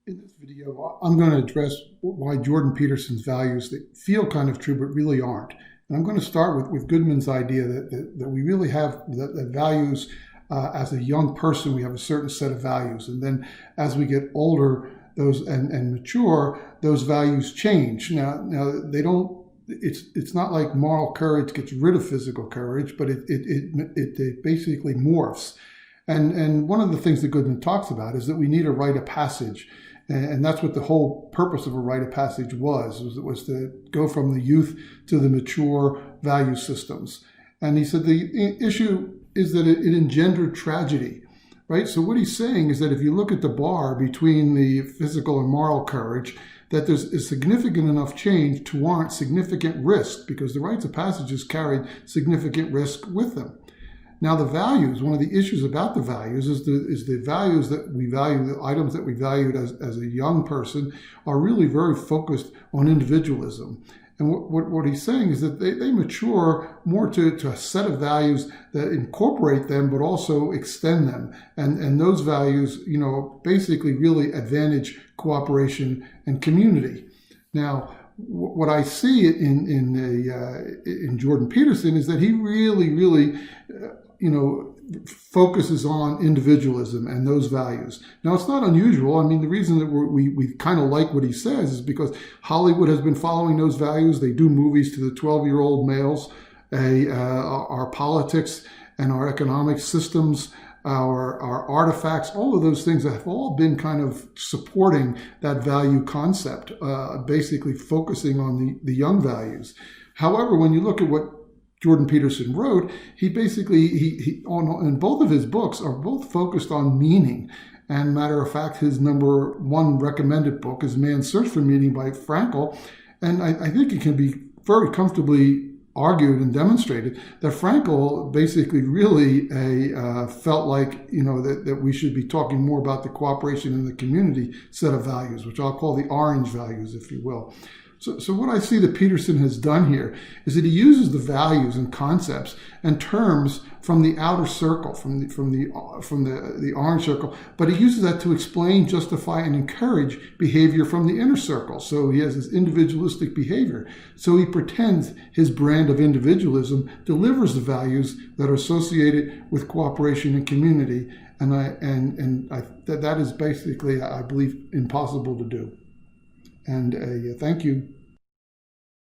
In this video, I'm going to address why Jordan Peterson's values that feel kind of true but really aren't. And I'm going to start with Goodman's idea that we really have that values as a young person, we have a certain set of values. And then as we get older those and mature, those values change. Now they don't. It's not like moral courage gets rid of physical courage, but it basically morphs. And one of the things that Goodman talks about is that we need a rite of passage. And that's what the whole purpose of a rite of passage was to go from the youth to the mature value systems. And he said the issue is that it engendered tragedy, right? So what he's saying is that if you look at the bar between the physical and moral courage, that there's a significant enough change to warrant significant risk, because the rites of passages carried significant risk with them. Now, the values, one of the issues about the values is the values that we value, the items that we valued as a young person are really very focused on individualism. And what he's saying is that they mature more to a set of values that incorporate them, but also extend them. And those values, basically really advantage cooperation and community. Now, what I see in Jordan Peterson is that he really focuses on individualism and those values. Now, it's not unusual. I mean, the reason that we kind of like what he says is because Hollywood has been following those values. They do movies to the 12-year-old males. Our politics and our economic systems, our artifacts, all of those things have all been kind of supporting that value concept, basically focusing on the young values. However, when you look at what Jordan Peterson wrote, he basically, in both of his books are both focused on meaning. And matter of fact, his number one recommended book is Man's Search for Meaning by Frankl. And I think it can be very comfortably argued and demonstrated that Frankl basically really felt like, that we should be talking more about the cooperation in the community set of values, which I'll call the orange values, if you will. So what I see that Peterson has done here is that he uses the values and concepts and terms from the outer circle, from the orange circle, but he uses that to explain, justify, and encourage behavior from the inner circle. So he has this individualistic behavior. So he pretends his brand of individualism delivers the values that are associated with cooperation and community, and that is basically, I believe, impossible to do. And thank you.